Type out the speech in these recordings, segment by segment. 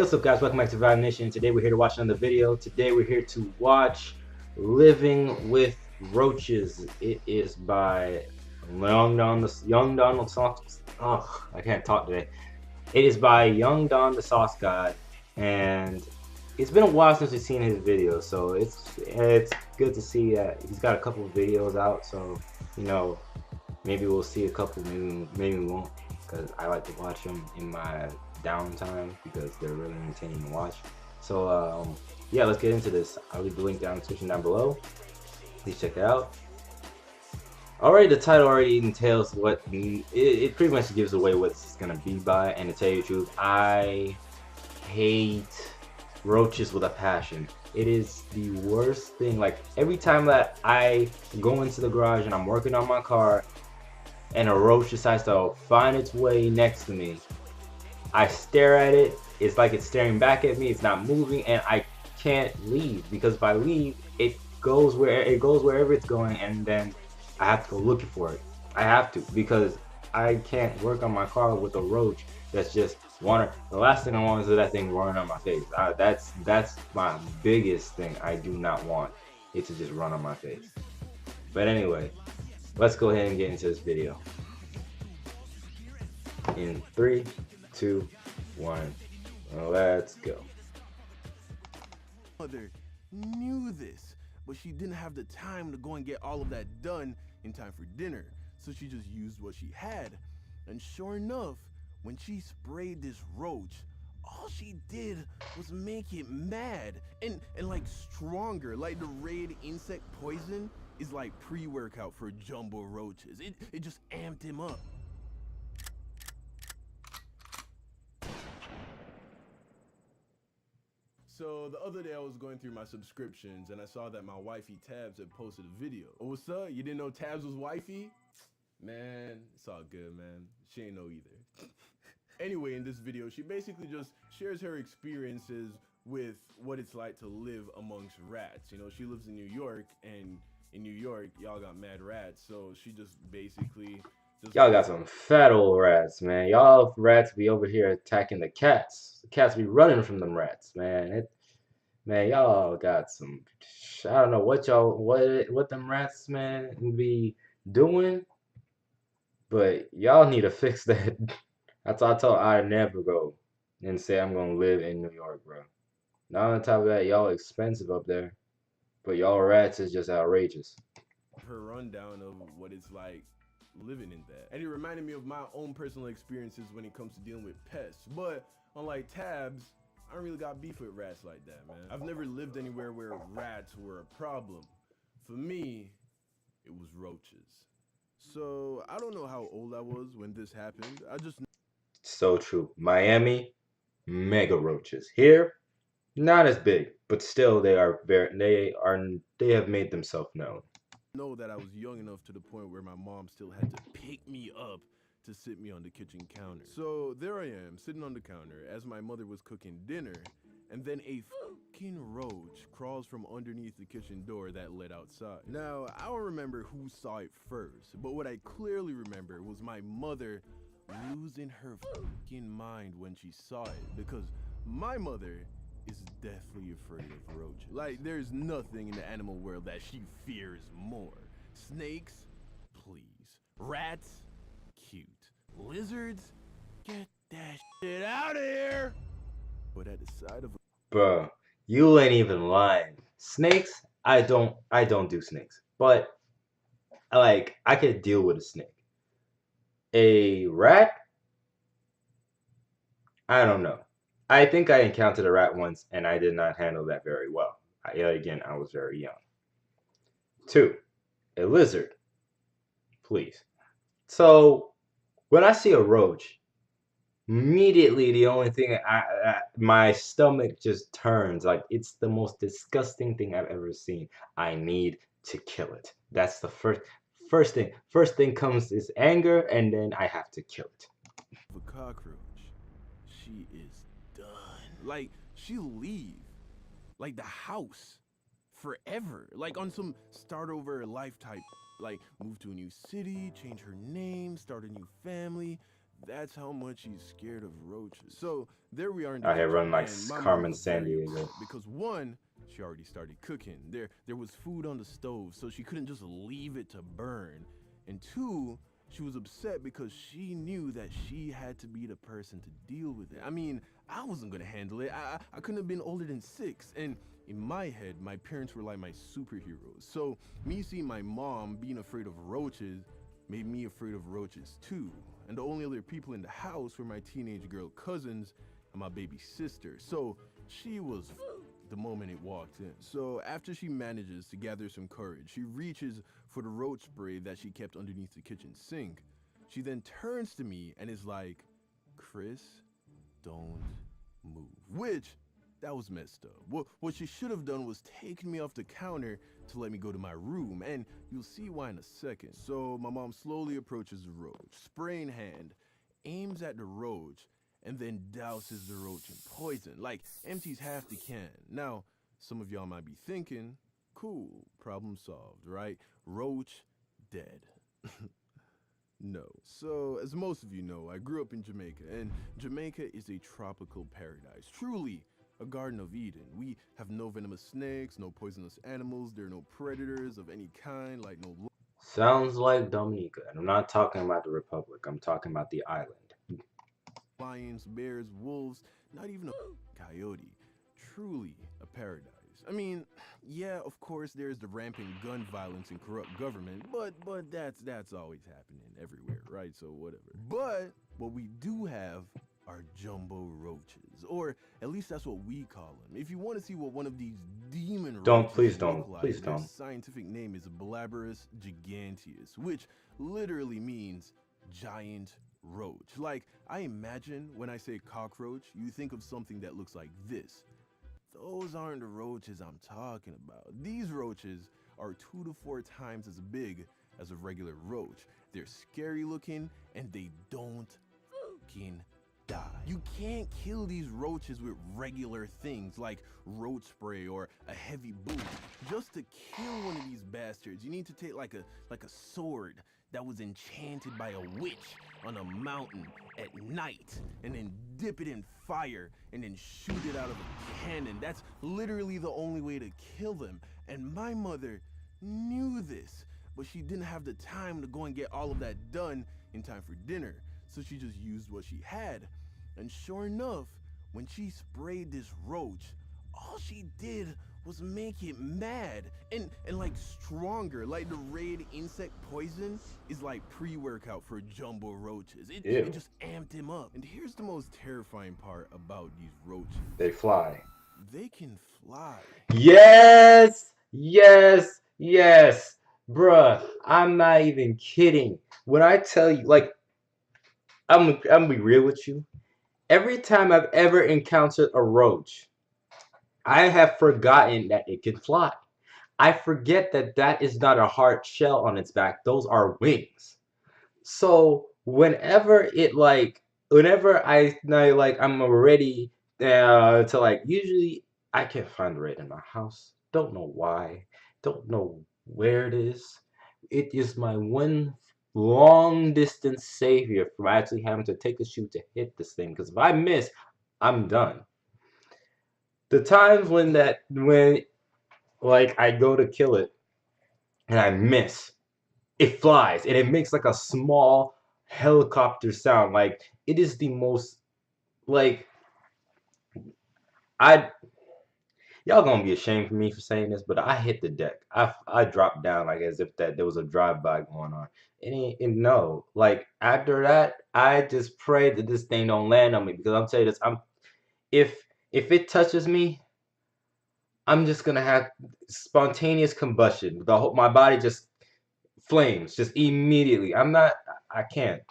what's up guys, welcome back to Vibe Nation. Today we're here to watch another video. Today we're here to watch Living with Roaches. It is by Young Don the Sauce. Oh, I can't talk today. It is by Young Don the Sauce God, and it's been a while since we've seen his videos, so it's good to see that he's got a couple of videos out. So maybe we'll see a couple, maybe we won't, because I like to watch them in my downtime because they're really entertaining to watch. So yeah, let's get into this. I'll leave the link down in the description down below. Please check it out. Already, the title already entails what it pretty much gives away what it's gonna be by. And to tell you the truth, I hate roaches with a passion. It is the worst thing. Like, every time that I go into the garage and I'm working on my car and a roach decides to find its way next to me, I stare at it. It's like it's staring back at me. It's not moving, and I can't leave, because if I leave, it goes wherever it's going, and then I have to go looking for it. I have to, because I can't work on my car with a roach that's just the last thing I want is that thing running on my face. That's my biggest thing. I do not want it to just run on my face. But anyway, let's go ahead and get into this video. In 3, 2, 1, let's go. Mother knew this, but she didn't have the time to go and get all of that done in time for dinner, so she just used what she had. And sure enough, when she sprayed this roach, all she did was make it mad and like stronger. Like, the Raid insect poison is like pre-workout for jumbo roaches. It just amped him up. So the other day I was going through my subscriptions and I saw that my wifey Tabs had posted a video. Oh, what's up? You didn't know Tabs was wifey? Man, it's all good, man. She ain't know either. Anyway, in this video, she basically just shares her experiences with what it's like to live amongst rats. You know, she lives in New York, and in New York, y'all got mad rats. So she just basically Y'all got some fat old rats, man. Y'all rats be over here attacking the cats. The cats be running from them rats, man. Man, y'all got some. I don't know what what them rats, man, be doing, but y'all need to fix that. That's why I told I never go and say I'm gonna live in New York, bro. Not on top of that, y'all expensive up there, but y'all rats is just outrageous. her rundown of what it's like living in that. And it reminded me of my own personal experiences when it comes to dealing with pests. But unlike Tabs, I don't really got beef with rats like that, man. I've never lived anywhere where rats were a problem. For me, it was roaches. So I don't know how old I was when this happened. I just So true. Miami, mega roaches. Here, not as big, but still they have made themselves known. know that I was young enough to the point where my mom still had to pick me up to sit me on the kitchen counter. So there I am, sitting on the counter as my mother was cooking dinner, and then a fucking roach crawls from underneath the kitchen door that led outside. Now, I don't remember who saw it first, but what I clearly remember was my mother losing her fucking mind when she saw it, because my mother is deathly afraid of roaches. Like, there's nothing in the animal world that she fears more. Snakes? Please. Rats? Cute. Lizards? Get that shit out of here! But at the side of Bruh, you ain't even lying. Snakes? I don't do snakes, but I could deal with a snake. A rat? I don't know. I think I encountered a rat once, and I did not handle that very well. Again, I was very young. 2, a lizard. Please. So, when I see a roach, immediately the only thing my stomach just turns. Like, it's the most disgusting thing I've ever seen. I need to kill it. That's the first thing. First thing comes is anger, and then I have to kill it. a cockroach, she is done. Like, she'll leave, like, the house forever, like on some start over her life type, like move to a new city, change her name, start a new family. That's how much he's scared of roaches. So there we are in the Out here kitchen, running like and my mom Carmen was very Sandiego. upset because one, she already started cooking. There was food on the stove, so she couldn't just leave it to burn. And two, she was upset because she knew that she had to be the person to deal with it. I mean, I wasn't gonna handle it. I couldn't have been older than 6. And in my head, my parents were like my superheroes. So me seeing my mom being afraid of roaches made me afraid of roaches too. And the only other people in the house were my teenage girl cousins and my baby sister. So she was the moment it walked in. So after she manages to gather some courage, she reaches for the roach spray that she kept underneath the kitchen sink. She then turns to me and is like, "Chris, don't move." Which, that was messed up. What she should have done was taken me off the counter to let me go to my room, and you'll see why in a second. So my mom slowly approaches the roach, spray in hand, aims at the roach, and then douses the roach in poison, like empties half the can. Now, some of y'all might be thinking, cool, problem solved, right? Roach dead. No. So, as most of you know, I grew up in Jamaica, and Jamaica is a tropical paradise. Truly a Garden of Eden. We have no venomous snakes, no poisonous animals, there are no predators of any kind, like no Sounds like Dominica. And I'm not talking about the Republic. I'm talking about the island. lions, bears, wolves, not even a coyote. Truly a paradise. I mean, yeah, of course there's the rampant gun violence and corrupt government, but that's always happening everywhere, right? So whatever. But what we do have are jumbo roaches, or at least that's what we call them. If you want to see what one of these demon Don't, roaches please look don't, like, please their don't. scientific name is Blaberus giganteus, which literally means giant roach. Like, I imagine when I say cockroach, you think of something that looks like this. Those aren't the roaches I'm talking about. These roaches are 2 to 4 times as big as a regular roach. They're scary looking and they don't fucking die. You can't kill these roaches with regular things like roach spray or a heavy boot. Just to kill one of these bastards, you need to take like a sword that was enchanted by a witch on a mountain at night, and then dip it in fire and then shoot it out of a cannon. That's literally the only way to kill them. And my mother knew this, but she didn't have the time to go and get all of that done in time for dinner. So she just used what she had. And sure enough, when she sprayed this roach, all she did was make it mad and like stronger. Like the red insect poison is like pre-workout for jumbo roaches. It Ew. just amped him up. And here's the most terrifying part about these roaches. They fly. They can fly. Yes! Yes! Yes! Bruh, I'm not even kidding. When I tell you, like, I'm gonna be real with you. Every time I've ever encountered a roach, I have forgotten that it can fly. I forget that that is not a hard shell on its back. Those are wings. So whenever I know, like, I'm ready to, like, usually I can't find the red in my house. Don't know why. Don't know where it is. It is my one long distance savior from actually having to take a shoot to hit this thing. Because if I miss, I'm done. The times when like I go to kill it and I miss, it flies and it makes like a small helicopter sound. Like it is the most, like, I y'all gonna be ashamed for me for saying this, but I hit the deck. I dropped down like as if that there was a drive-by going on. And no, like after that, I just pray that this thing don't land on me, because I'm telling you this, if if it touches me, I'm just gonna have spontaneous combustion. My body just flames just immediately. I can't.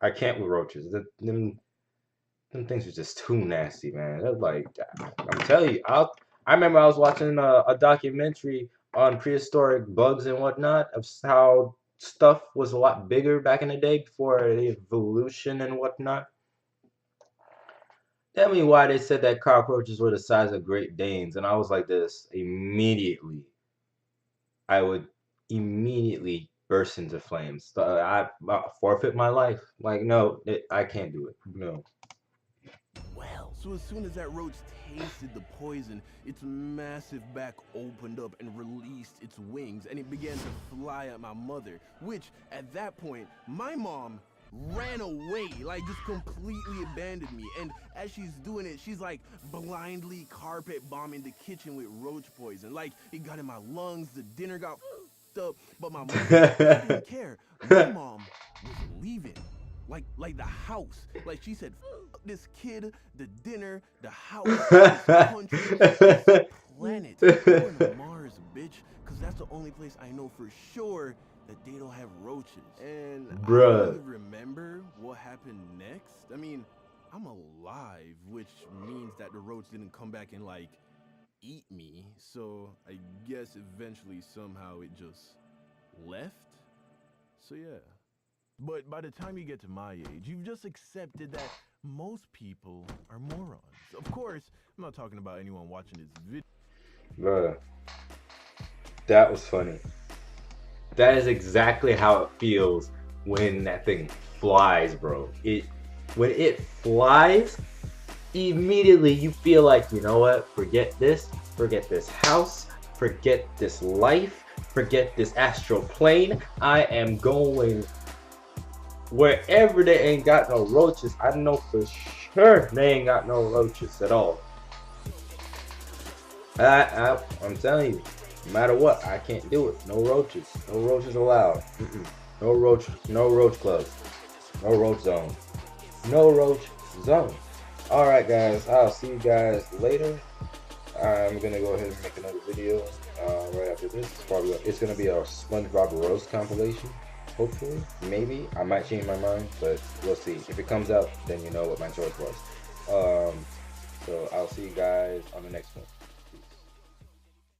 I can't with roaches. Them things are just too nasty, man. They're like, I'm telling you, I remember I was watching a documentary on prehistoric bugs and whatnot, of how stuff was a lot bigger back in the day before the evolution and whatnot. Tell me why they said that cockroaches were the size of Great Danes, and I was like this immediately. I would immediately burst into flames. So I forfeit my life. Like, no, I can't do it. No. Well, so as soon as that roach tasted the poison, its massive back opened up and released its wings, and it began to fly at my mother, which, at that point, my mom ran away, like just completely abandoned me. And as she's doing it, she's like blindly carpet bombing the kitchen with roach poison. Like, it got in my lungs, the dinner got up, but my mother, she didn't care. My mom was leaving. Like the house. Like, she said, "Fuck this kid, the dinner, the house, this country, this planet. I'm going to Mars, bitch, because that's the only place I know for sure that they don't have roaches." And I don't really Bruh. remember what happened next. I mean, I'm alive, which means that the roach didn't come back and like eat me. So I guess eventually somehow it just left. So yeah. But by the time you get to my age, you've just accepted that most people are morons. Of course, I'm not talking about anyone watching this video. Bruh. That was funny. That is exactly how it feels when that thing flies, bro. When it flies, immediately you feel like, you know what? Forget this house, forget this life, forget this astral plane. I am going wherever they ain't got no roaches. I know for sure they ain't got no roaches at all. I'm telling you, no matter what, I can't do it. No roaches. No roaches allowed. No roach clubs. No roach zone. No roach zone. Alright guys, I'll see you guys later. I'm gonna go ahead and make another video right after this. It's gonna be a SpongeBob roast compilation. Hopefully, maybe. I might change my mind, but we'll see. If it comes out, then you know what my choice was. So I'll see you guys on the next one.